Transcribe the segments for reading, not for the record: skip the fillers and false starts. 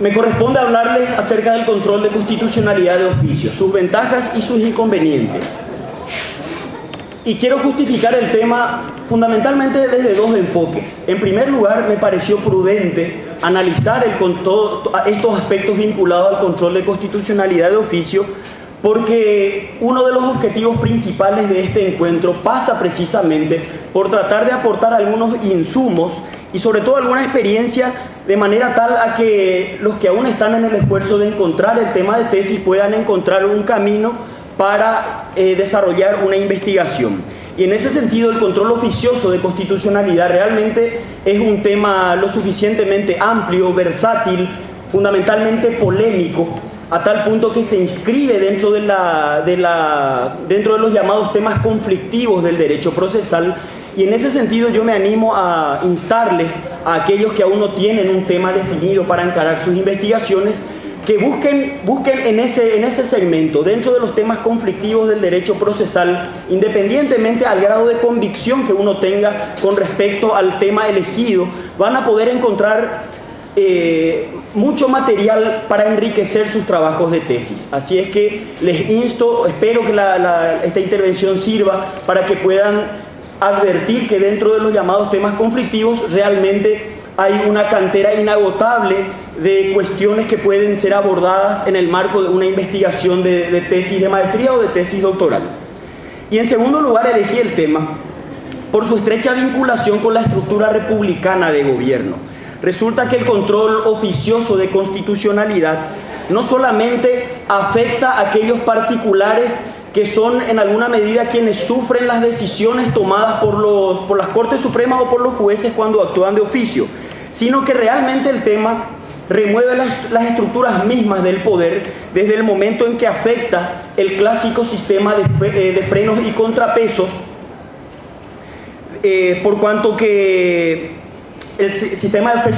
Me corresponde hablarles acerca del control de constitucionalidad de oficio, sus ventajas y sus inconvenientes. Y quiero justificar el tema fundamentalmente desde dos enfoques. En primer lugar, me pareció prudente analizar estos aspectos vinculados al control de constitucionalidad de oficio, porque uno de los objetivos principales de este encuentro pasa precisamente por tratar de aportar algunos insumos y sobre todo alguna experiencia, de manera tal a que los que aún están en el esfuerzo de encontrar el tema de tesis puedan encontrar un camino para desarrollar una investigación. Y en ese sentido, el control oficioso de constitucionalidad realmente es un tema lo suficientemente amplio, versátil, fundamentalmente polémico, a tal punto que se inscribe dentro de los llamados temas conflictivos del derecho procesal. Y en ese sentido yo me animo a instarles a aquellos que aún no tienen un tema definido para encarar sus investigaciones, que busquen en ese segmento, dentro de los temas conflictivos del derecho procesal, independientemente al grado de convicción que uno tenga con respecto al tema elegido, van a poder encontrar mucho material para enriquecer sus trabajos de tesis. Así es que les insto, espero que esta intervención sirva para que puedan advertir que dentro de los llamados temas conflictivos realmente hay una cantera inagotable de cuestiones que pueden ser abordadas en el marco de una investigación de tesis de maestría o de tesis doctoral. Y en segundo lugar, elegí el tema por su estrecha vinculación con la estructura republicana de gobierno. Resulta que el control oficioso de constitucionalidad no solamente afecta a aquellos particulares que son en alguna medida quienes sufren las decisiones tomadas por las Cortes Supremas o por los jueces cuando actúan de oficio, sino que realmente el tema remueve las estructuras mismas del poder desde el momento en que afecta el clásico sistema de frenos y contrapesos, por cuanto que el sistema de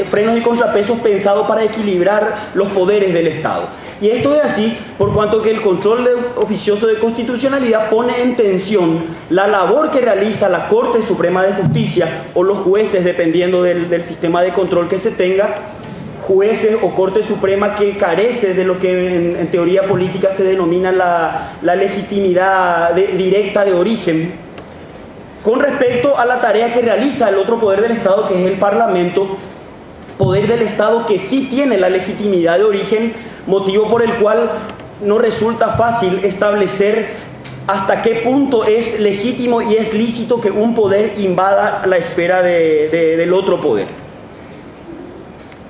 frenos y contrapesos pensado para equilibrar los poderes del Estado. Y esto es así por cuanto que el control oficioso de constitucionalidad pone en tensión la labor que realiza la Corte Suprema de Justicia o los jueces, dependiendo del sistema de control que se tenga, jueces o Corte Suprema que carece de lo que en teoría política se denomina la legitimidad directa de origen, con respecto a la tarea que realiza el otro poder del Estado, que es el Parlamento, poder del Estado que sí tiene la legitimidad de origen, motivo por el cual no resulta fácil establecer hasta qué punto es legítimo y es lícito que un poder invada la esfera del otro poder.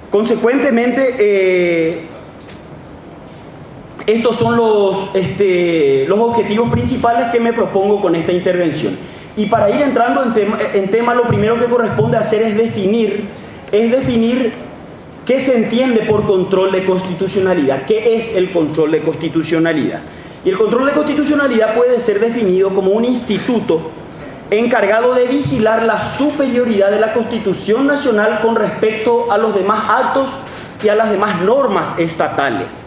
Consecuentemente, estos son los objetivos principales que me propongo con esta intervención. Y para ir entrando en tema, lo primero que corresponde hacer es definir qué se entiende por control de constitucionalidad, qué es el control de constitucionalidad. Y el control de constitucionalidad puede ser definido como un instituto encargado de vigilar la superioridad de la Constitución Nacional con respecto a los demás actos y a las demás normas estatales.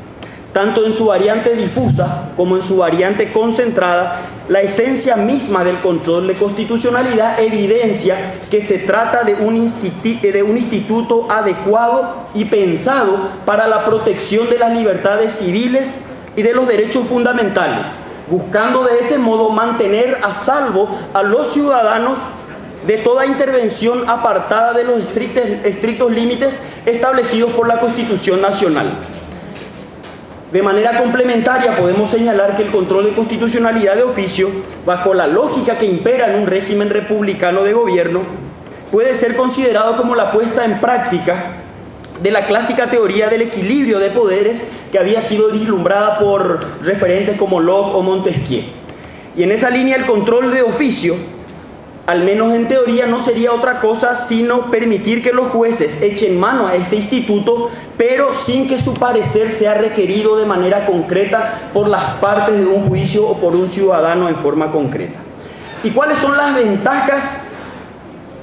Tanto en su variante difusa como en su variante concentrada, la esencia misma del control de constitucionalidad evidencia que se trata de un instituto adecuado y pensado para la protección de las libertades civiles y de los derechos fundamentales, buscando de ese modo mantener a salvo a los ciudadanos de toda intervención apartada de los estrictos límites establecidos por la Constitución Nacional. De manera complementaria podemos señalar que el control de constitucionalidad de oficio, bajo la lógica que impera en un régimen republicano de gobierno, puede ser considerado como la puesta en práctica de la clásica teoría del equilibrio de poderes que había sido vislumbrada por referentes como Locke o Montesquieu. Y en esa línea el control de oficio, al menos en teoría, no sería otra cosa sino permitir que los jueces echen mano a este instituto, pero sin que su parecer sea requerido de manera concreta por las partes de un juicio o por un ciudadano en forma concreta. ¿Y cuáles son las ventajas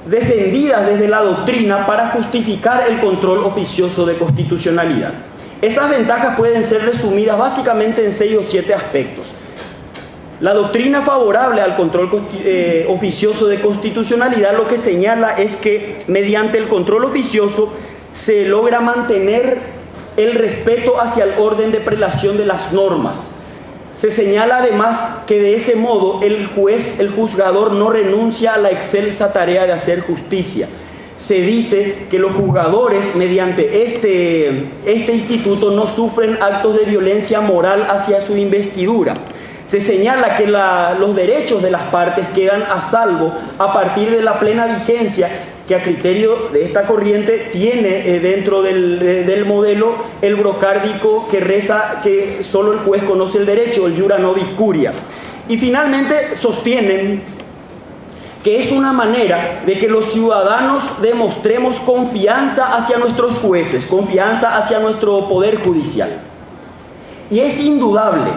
defendidas desde la doctrina para justificar el control oficioso de constitucionalidad? Esas ventajas pueden ser resumidas básicamente en 6 o 7 aspectos. La doctrina favorable al control oficioso de constitucionalidad lo que señala es que mediante el control oficioso se logra mantener el respeto hacia el orden de prelación de las normas. Se señala además que de ese modo el juez, el juzgador, no renuncia a la excelsa tarea de hacer justicia. Se dice que los juzgadores, mediante este instituto, no sufren actos de violencia moral hacia su investidura. Se señala que los derechos de las partes quedan a salvo a partir de la plena vigencia que a criterio de esta corriente tiene dentro del modelo el brocárdico que reza que solo el juez conoce el derecho, el iura novit curia. Y finalmente sostienen que es una manera de que los ciudadanos demostremos confianza hacia nuestros jueces, confianza hacia nuestro poder judicial. Y es indudable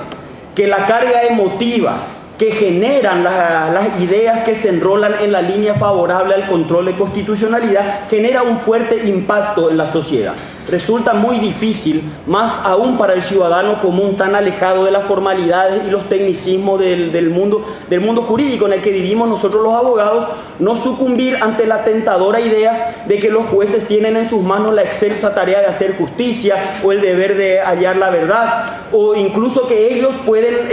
que la carga emotiva que generan las ideas que se enrolan en la línea favorable al control de constitucionalidad genera un fuerte impacto en la sociedad. Resulta muy difícil, más aún para el ciudadano común tan alejado de las formalidades y los tecnicismos del mundo jurídico en el que vivimos nosotros los abogados, no sucumbir ante la tentadora idea de que los jueces tienen en sus manos la excelsa tarea de hacer justicia o el deber de hallar la verdad, o incluso que ellos pueden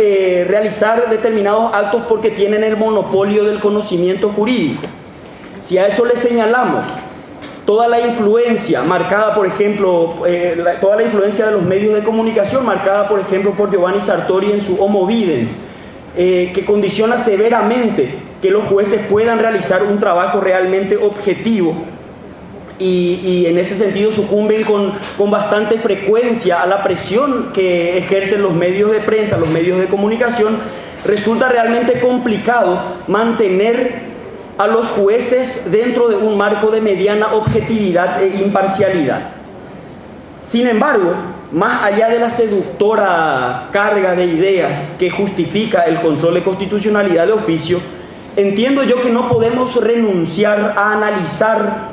realizar determinados actos porque tienen el monopolio del conocimiento jurídico. Si a eso le señalamos toda la influencia marcada, por ejemplo, toda la influencia de los medios de comunicación, marcada, por ejemplo, por Giovanni Sartori en su Homo Videns, que condiciona severamente que los jueces puedan realizar un trabajo realmente objetivo y en ese sentido sucumben con bastante frecuencia a la presión que ejercen los medios de prensa, los medios de comunicación. Resulta realmente complicado mantener a los jueces dentro de un marco de mediana objetividad e imparcialidad. Sin embargo, más allá de la seductora carga de ideas que justifica el control de constitucionalidad de oficio, entiendo yo que no podemos renunciar a analizar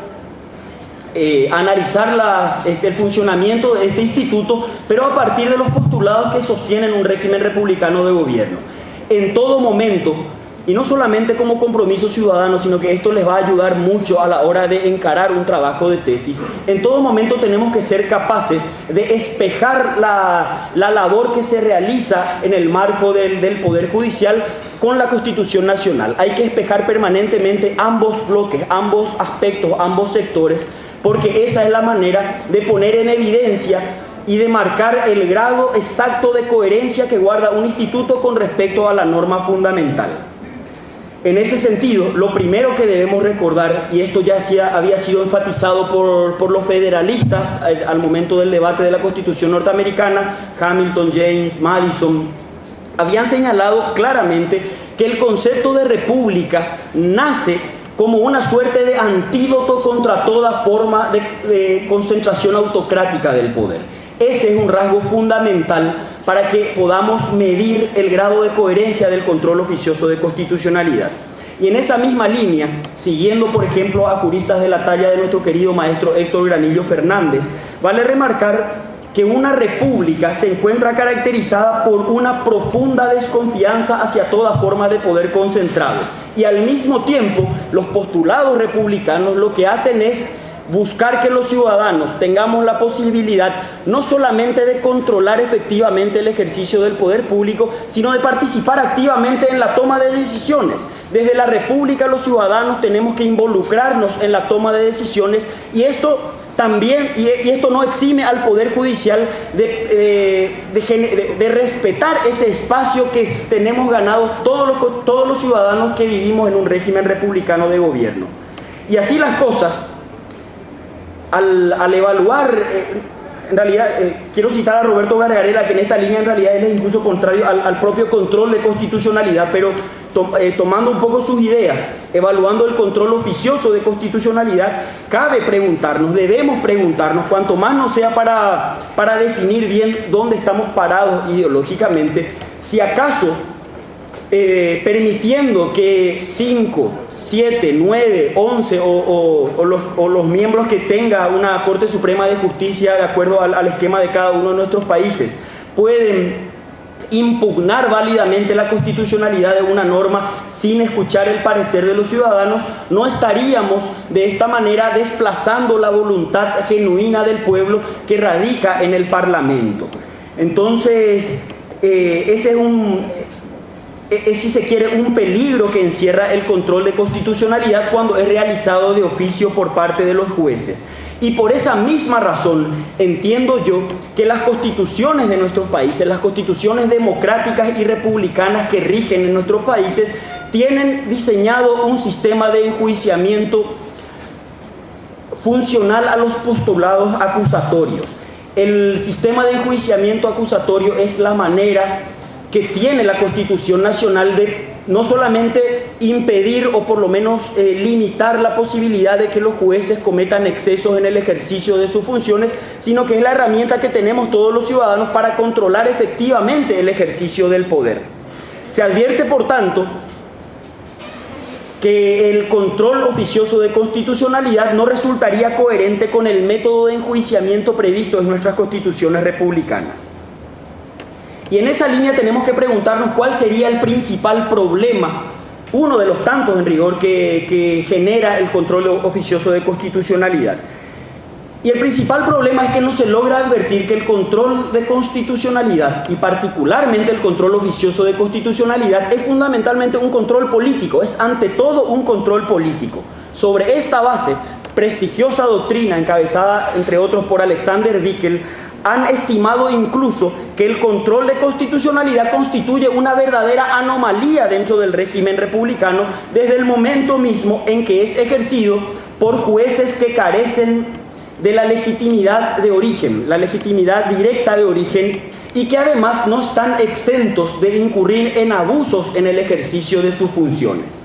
el funcionamiento de este instituto, pero a partir de los postulados que sostienen un régimen republicano de gobierno. En todo momento, y no solamente como compromiso ciudadano, sino que esto les va a ayudar mucho a la hora de encarar un trabajo de tesis. En todo momento tenemos que ser capaces de espejar la labor que se realiza en el marco del Poder Judicial con la Constitución Nacional. Hay que espejar permanentemente ambos bloques, ambos aspectos, ambos sectores, porque esa es la manera de poner en evidencia y de marcar el grado exacto de coherencia que guarda un instituto con respecto a la norma fundamental. En ese sentido, lo primero que debemos recordar, y esto ya había sido enfatizado por los federalistas al momento del debate de la Constitución norteamericana, Hamilton, James, Madison, habían señalado claramente que el concepto de república nace como una suerte de antídoto contra toda forma de concentración autocrática del poder. Ese es un rasgo fundamental para que podamos medir el grado de coherencia del control oficioso de constitucionalidad. Y en esa misma línea, siguiendo por ejemplo a juristas de la talla de nuestro querido maestro Héctor Granillo Fernández, vale remarcar que una república se encuentra caracterizada por una profunda desconfianza hacia toda forma de poder concentrado. Y al mismo tiempo, los postulados republicanos lo que hacen es buscar que los ciudadanos tengamos la posibilidad no solamente de controlar efectivamente el ejercicio del poder público, sino de participar activamente en la toma de decisiones. Desde la República los ciudadanos tenemos que involucrarnos en la toma de decisiones y esto también, y esto no exime al Poder Judicial de respetar ese espacio que tenemos ganado todos los ciudadanos que vivimos en un régimen republicano de gobierno. Y así las cosas, al evaluar, en realidad, quiero citar a Roberto Gargarella, que en esta línea en realidad él es incluso contrario al propio control de constitucionalidad, pero tomando un poco sus ideas, evaluando el control oficioso de constitucionalidad, cabe preguntarnos, debemos preguntarnos, cuanto más no sea para definir bien dónde estamos parados ideológicamente, si acaso permitiendo que 5, 7, 9, 11 o los miembros que tenga una Corte Suprema de Justicia de acuerdo al esquema de cada uno de nuestros países pueden impugnar válidamente la constitucionalidad de una norma sin escuchar el parecer de los ciudadanos, no estaríamos de esta manera desplazando la voluntad genuina del pueblo que radica en el Parlamento. Entonces, ese es, si se quiere, un peligro que encierra el control de constitucionalidad cuando es realizado de oficio por parte de los jueces. Y por esa misma razón entiendo yo que las constituciones de nuestros países, las constituciones democráticas y republicanas que rigen en nuestros países, tienen diseñado un sistema de enjuiciamiento funcional a los postulados acusatorios. El sistema de enjuiciamiento acusatorio es la manera que tiene la Constitución Nacional de no solamente impedir o por lo menos limitar la posibilidad de que los jueces cometan excesos en el ejercicio de sus funciones, sino que es la herramienta que tenemos todos los ciudadanos para controlar efectivamente el ejercicio del poder. Se advierte, por tanto, que el control oficioso de constitucionalidad no resultaría coherente con el método de enjuiciamiento previsto en nuestras constituciones republicanas. Y en esa línea tenemos que preguntarnos cuál sería el principal problema, uno de los tantos en rigor que genera el control oficioso de constitucionalidad. Y el principal problema es que no se logra advertir que el control de constitucionalidad, y particularmente el control oficioso de constitucionalidad, es fundamentalmente un control político, es ante todo un control político. Sobre esta base, prestigiosa doctrina encabezada entre otros por Alexander Bickel, han estimado incluso que el control de constitucionalidad constituye una verdadera anomalía dentro del régimen republicano desde el momento mismo en que es ejercido por jueces que carecen de la legitimidad de origen, la legitimidad directa de origen, y que además no están exentos de incurrir en abusos en el ejercicio de sus funciones.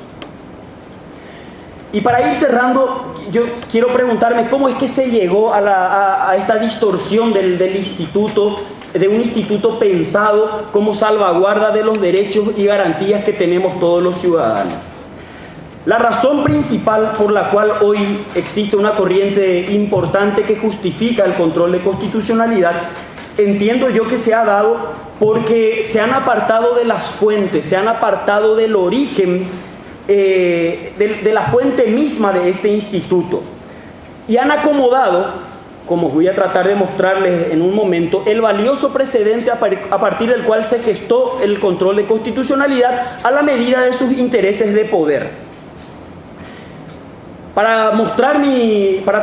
Y para ir cerrando, yo quiero preguntarme cómo es que se llegó a esta distorsión del instituto, de un instituto pensado como salvaguarda de los derechos y garantías que tenemos todos los ciudadanos. La razón principal por la cual hoy existe una corriente importante que justifica el control de constitucionalidad, entiendo yo que se ha dado porque se han apartado de las fuentes, se han apartado del origen, de la fuente misma de este instituto, y han acomodado, como voy a tratar de mostrarles en un momento, el valioso precedente a partir del cual se gestó el control de constitucionalidad a la medida de sus intereses de poder. Para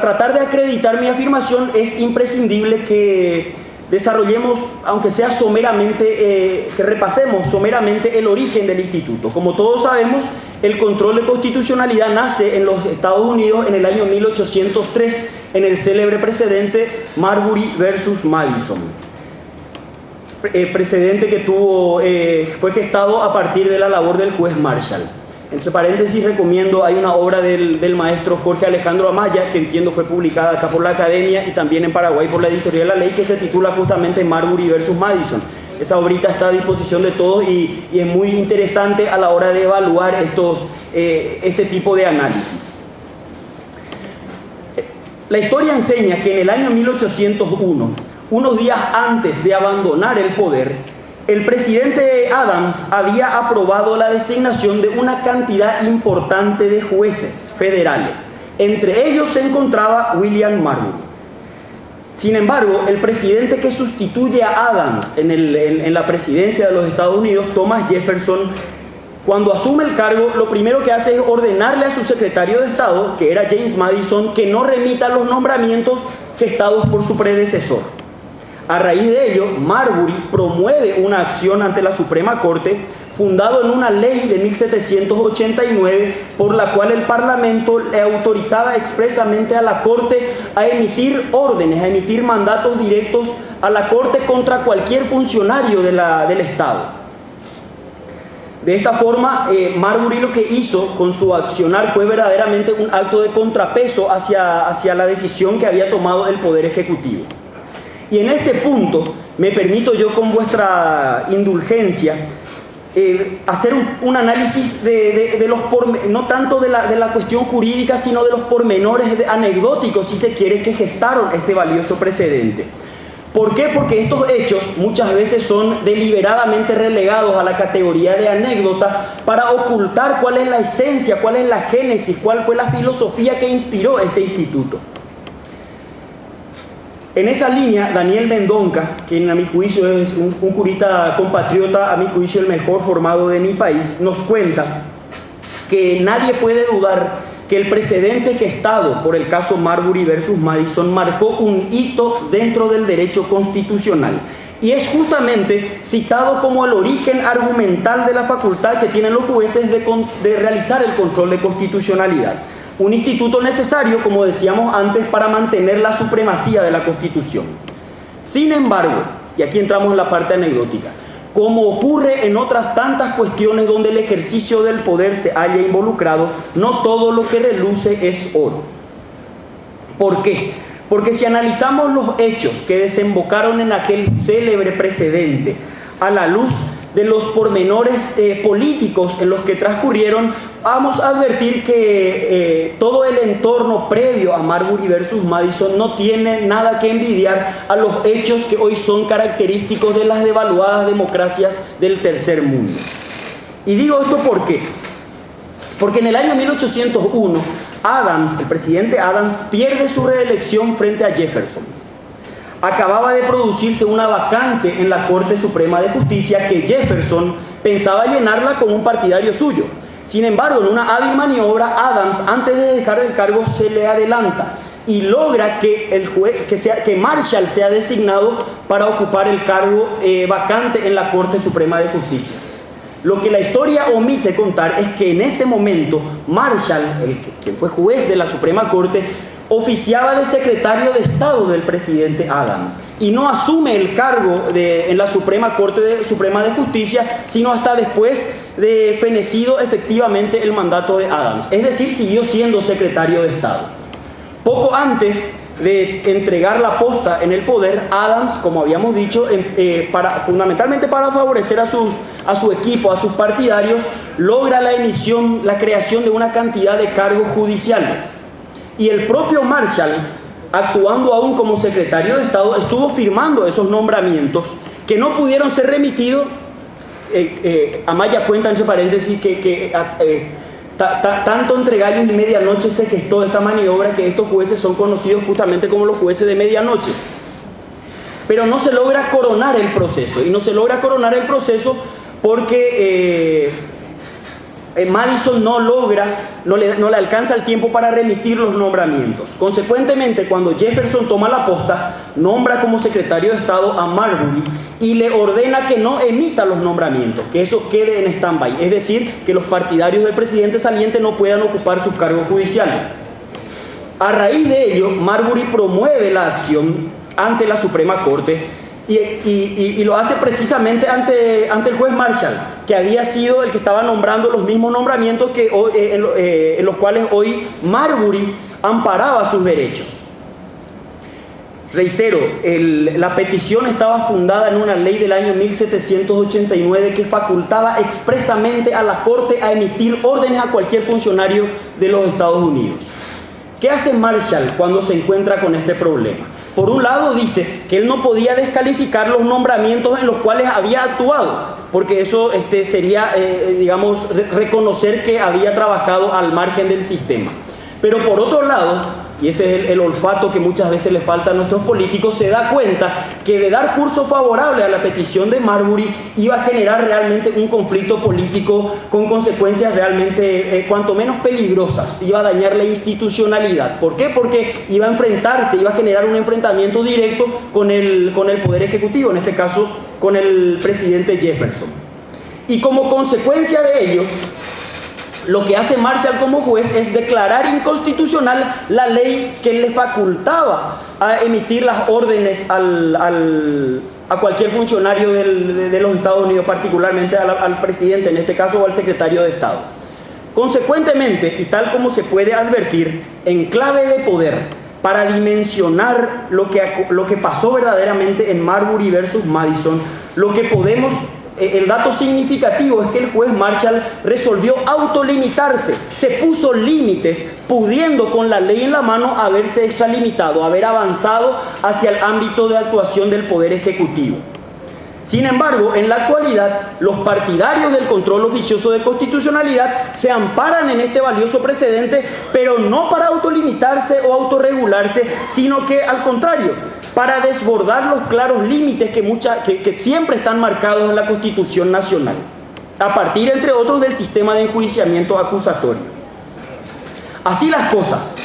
tratar de acreditar mi afirmación es imprescindible que desarrollemos, aunque sea someramente, que repasemos someramente el origen del instituto. Como todos sabemos, el control de constitucionalidad nace en los Estados Unidos en el año 1803, en el célebre precedente Marbury versus Madison. Precedente que fue gestado a partir de la labor del juez Marshall. Entre paréntesis recomiendo, hay una obra del maestro Jorge Alejandro Amaya, que entiendo fue publicada acá por la Academia y también en Paraguay por la Editorial La Ley, que se titula justamente Marbury versus Madison. Esa obrita está a disposición de todos y es muy interesante a la hora de evaluar este tipo de análisis. La historia enseña que en el año 1801, unos días antes de abandonar el poder, el presidente Adams había aprobado la designación de una cantidad importante de jueces federales. Entre ellos se encontraba William Marbury. Sin embargo, el presidente que sustituye a Adams en la presidencia de los Estados Unidos, Thomas Jefferson, cuando asume el cargo, lo primero que hace es ordenarle a su secretario de Estado, que era James Madison, que no remita los nombramientos gestados por su predecesor. A raíz de ello, Marbury promueve una acción ante la Suprema Corte, fundado en una ley de 1789, por la cual el Parlamento le autorizaba expresamente a la Corte a emitir órdenes, a emitir mandatos directos a la Corte contra cualquier funcionario del Estado. De esta forma, Marbury lo que hizo con su accionar fue verdaderamente un acto de contrapeso hacia la decisión que había tomado el Poder Ejecutivo. Y en este punto, me permito yo con vuestra indulgencia hacer un análisis no tanto de la cuestión jurídica, sino de los pormenores anecdóticos, si se quiere, que gestaron este valioso precedente. ¿Por qué? Porque estos hechos muchas veces son deliberadamente relegados a la categoría de anécdota para ocultar cuál es la esencia, cuál es la génesis, cuál fue la filosofía que inspiró este instituto. En esa línea, Daniel Mendonca, quien a mi juicio es un jurista compatriota, a mi juicio el mejor formado de mi país, nos cuenta que nadie puede dudar que el precedente gestado por el caso Marbury versus Madison marcó un hito dentro del derecho constitucional y es justamente citado como el origen argumental de la facultad que tienen los jueces de realizar el control de constitucionalidad. Un instituto necesario, como decíamos antes, para mantener la supremacía de la Constitución. Sin embargo, y aquí entramos en la parte anecdótica, como ocurre en otras tantas cuestiones donde el ejercicio del poder se haya involucrado, no todo lo que reluce es oro. ¿Por qué? Porque si analizamos los hechos que desembocaron en aquel célebre precedente a la luz de los pormenores políticos en los que transcurrieron, vamos a advertir que todo el entorno previo a Marbury versus Madison no tiene nada que envidiar a los hechos que hoy son característicos de las devaluadas democracias del tercer mundo. Y digo esto ¿por qué? Porque en el año 1801, el presidente Adams, pierde su reelección frente a Jefferson. Acababa de producirse una vacante en la Corte Suprema de Justicia que Jefferson pensaba llenarla con un partidario suyo. Sin embargo, en una hábil maniobra, Adams, antes de dejar el cargo, se le adelanta y logra que Marshall sea designado para ocupar el cargo vacante en la Corte Suprema de Justicia. Lo que la historia omite contar es que en ese momento Marshall, quien fue juez de la Suprema Corte, oficiaba de secretario de Estado del presidente Adams y no asume el cargo en la Suprema Corte Suprema de Justicia, sino hasta después de fenecido efectivamente el mandato de Adams. Es decir, siguió siendo secretario de Estado. Poco antes de entregar la posta en el poder, Adams, como habíamos dicho, fundamentalmente para favorecer a su equipo, a sus partidarios, logra la creación de una cantidad de cargos judiciales. Y el propio Marshall, actuando aún como secretario de Estado, estuvo firmando esos nombramientos que no pudieron ser remitidos. Amaya cuenta, entre paréntesis, tanto entre gallos y medianoche se gestó esta maniobra que estos jueces son conocidos justamente como los jueces de medianoche. Pero no se logra coronar el proceso, y no se logra coronar el proceso porque Madison no le alcanza el tiempo para remitir los nombramientos. Consecuentemente, cuando Jefferson toma la posta, nombra como secretario de Estado a Marbury y le ordena que no emita los nombramientos, que eso quede en stand-by, es decir, que los partidarios del presidente saliente no puedan ocupar sus cargos judiciales. A raíz de ello, Marbury promueve la acción ante la Suprema Corte y lo hace precisamente ante el juez Marshall, que había sido el que estaba nombrando los mismos nombramientos en los cuales hoy Marbury amparaba sus derechos. Reitero, la petición estaba fundada en una ley del año 1789 que facultaba expresamente a la Corte a emitir órdenes a cualquier funcionario de los Estados Unidos. ¿Qué hace Marshall cuando se encuentra con este problema? Por un lado dice que él no podía descalificar los nombramientos en los cuales había actuado, porque eso sería, reconocer que había trabajado al margen del sistema. Pero por otro lado, y ese es el olfato que muchas veces le falta a nuestros políticos, se da cuenta que de dar curso favorable a la petición de Marbury iba a generar realmente un conflicto político con consecuencias realmente cuanto menos peligrosas, iba a dañar la institucionalidad. ¿Por qué? Porque iba a generar un enfrentamiento directo con el Poder Ejecutivo, en este caso con el presidente Jefferson. Y como consecuencia de ello, lo que hace Marshall como juez es declarar inconstitucional la ley que le facultaba a emitir las órdenes a cualquier funcionario de los Estados Unidos, particularmente al presidente, en este caso, o al secretario de Estado. Consecuentemente, y tal como se puede advertir, en clave de poder, para dimensionar lo que pasó verdaderamente en Marbury versus Madison, lo que podemos el dato significativo es que el juez Marshall resolvió autolimitarse, se puso límites, pudiendo con la ley en la mano haberse extralimitado, haber avanzado hacia el ámbito de actuación del Poder Ejecutivo. Sin embargo, en la actualidad, los partidarios del control oficioso de constitucionalidad se amparan en este valioso precedente, pero no para autolimitarse o autorregularse, sino que al contrario, para desbordar los claros límites que siempre están marcados en la Constitución Nacional, a partir, entre otros, del sistema de enjuiciamiento acusatorio. Así las cosas,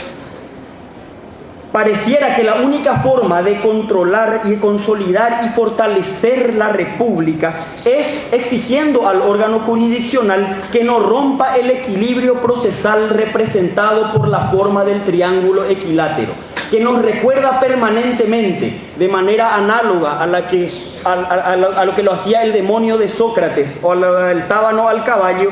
pareciera que la única forma de controlar y consolidar y fortalecer la República es exigiendo al órgano jurisdiccional que no rompa el equilibrio procesal representado por la forma del triángulo equilátero, que nos recuerda permanentemente, de manera análoga a lo que lo hacía el demonio de Sócrates o el tábano al caballo,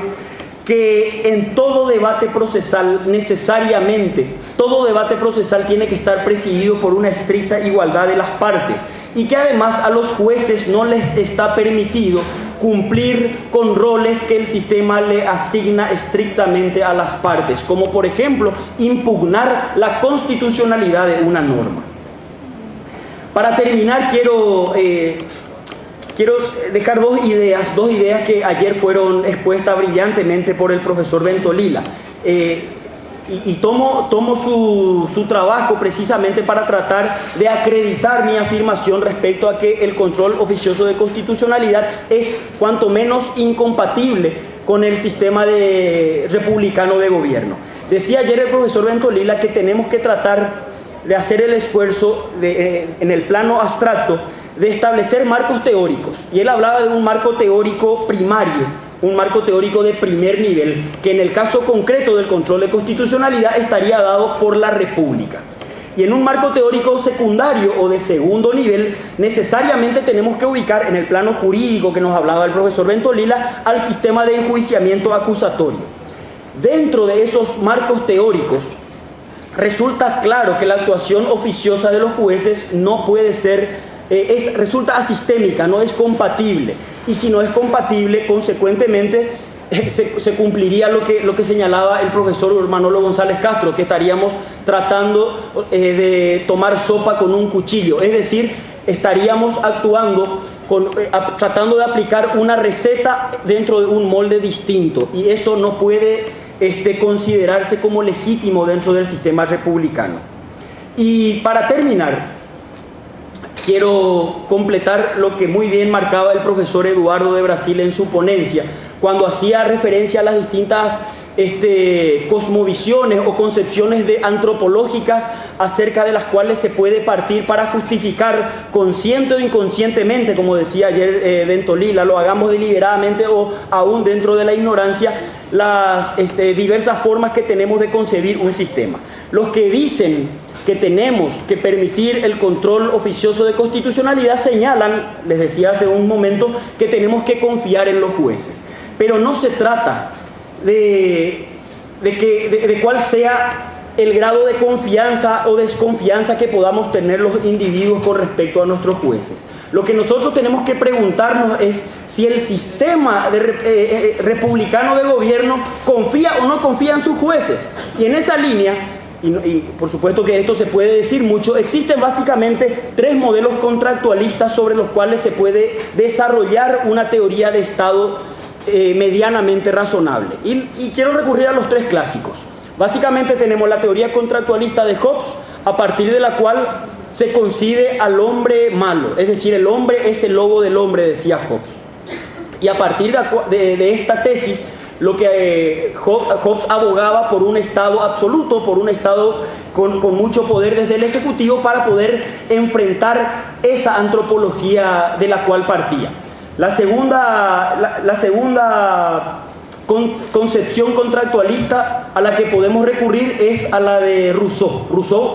que en todo debate procesal necesariamente, todo debate procesal tiene que estar presidido por una estricta igualdad de las partes y que además a los jueces no les está permitido cumplir con roles que el sistema le asigna estrictamente a las partes, como por ejemplo impugnar la constitucionalidad de una norma. Para terminar quiero dejar dos ideas que ayer fueron expuestas brillantemente por el profesor Ventolila. Y tomo su trabajo precisamente para tratar de acreditar mi afirmación respecto a que el control oficioso de constitucionalidad es cuanto menos incompatible con el sistema republicano de gobierno. Decía ayer el profesor Ventolila que tenemos que tratar de hacer el esfuerzo en el plano abstracto de establecer marcos teóricos, y él hablaba de un marco teórico primario, un marco teórico de primer nivel, que en el caso concreto del control de constitucionalidad estaría dado por la República. Y en un marco teórico secundario o de segundo nivel, necesariamente tenemos que ubicar en el plano jurídico que nos hablaba el profesor Ventolila al sistema de enjuiciamiento acusatorio. Dentro de esos marcos teóricos, resulta claro que la actuación oficiosa de los jueces no puede ser resulta asistémica, no es compatible, y si no es compatible, consecuentemente se cumpliría lo que señalaba el profesor Manolo González Castro, que estaríamos tratando de tomar sopa con un cuchillo, es decir, estaríamos actuando tratando de aplicar una receta dentro de un molde distinto, y eso no puede considerarse como legítimo dentro del sistema republicano. Y para terminar, quiero completar lo que muy bien marcaba el profesor Eduardo de Brasil en su ponencia, cuando hacía referencia a las distintas cosmovisiones o concepciones antropológicas acerca de las cuales se puede partir para justificar consciente o inconscientemente, como decía ayer Ventolila, lo hagamos deliberadamente o aún dentro de la ignorancia, las diversas formas que tenemos de concebir un sistema. Los que dicen que tenemos que permitir el control oficioso de constitucionalidad señalan, les decía hace un momento, que tenemos que confiar en los jueces. Pero no se trata de cuál sea el grado de confianza o desconfianza que podamos tener los individuos con respecto a nuestros jueces. Lo que nosotros tenemos que preguntarnos es si el sistema republicano de gobierno confía o no confía en sus jueces. Y en esa línea, y por supuesto que esto se puede decir mucho, existen básicamente tres modelos contractualistas sobre los cuales se puede desarrollar una teoría de Estado medianamente razonable. Y quiero recurrir a los tres clásicos. Básicamente tenemos la teoría contractualista de Hobbes, a partir de la cual se concibe al hombre malo, es decir, el hombre es el lobo del hombre, decía Hobbes. Y a partir de esta tesis, lo que Hobbes abogaba por un Estado absoluto, por un Estado con mucho poder desde el Ejecutivo para poder enfrentar esa antropología de la cual partía. La segunda concepción contractualista a la que podemos recurrir es a la de Rousseau. Rousseau,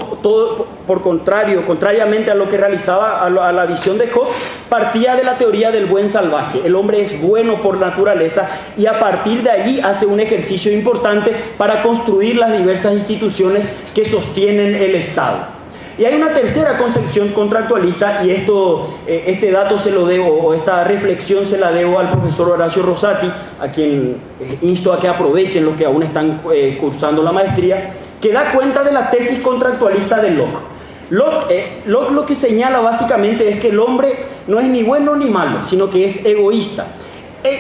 contrariamente a lo que realizaba a la visión de Hobbes, partía de la teoría del buen salvaje. El hombre es bueno por naturaleza y a partir de allí hace un ejercicio importante para construir las diversas instituciones que sostienen el Estado. Y hay una tercera concepción contractualista, y este dato se lo debo, o esta reflexión se la debo al profesor Horacio Rosati, a quien insto a que aprovechen los que aún están cursando la maestría, que da cuenta de la tesis contractualista de Locke. Locke lo que señala básicamente es que el hombre no es ni bueno ni malo, sino que es egoísta.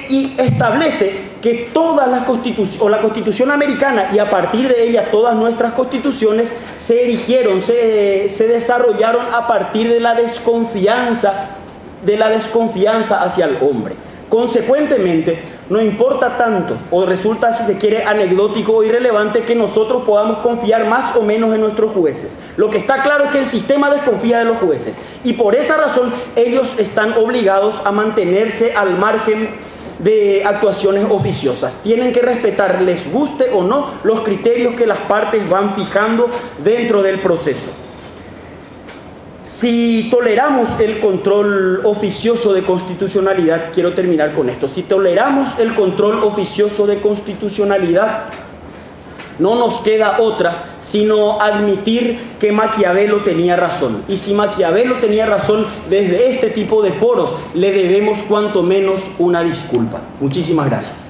Y establece que todas las constituciones, o la Constitución americana, y a partir de ella todas nuestras constituciones, se erigieron, se desarrollaron a partir de la desconfianza hacia el hombre. Consecuentemente, no importa tanto, o resulta, si se quiere, anecdótico o irrelevante, que nosotros podamos confiar más o menos en nuestros jueces. Lo que está claro es que el sistema desconfía de los jueces, y por esa razón ellos están obligados a mantenerse al margen de actuaciones oficiosas. Tienen que respetar, les guste o no, los criterios que las partes van fijando dentro del proceso. Si toleramos el control oficioso de constitucionalidad, quiero terminar con esto, si toleramos el control oficioso de constitucionalidad, no nos queda otra sino admitir que Maquiavelo tenía razón. Y si Maquiavelo tenía razón, desde este tipo de foros le debemos cuanto menos una disculpa. Muchísimas gracias.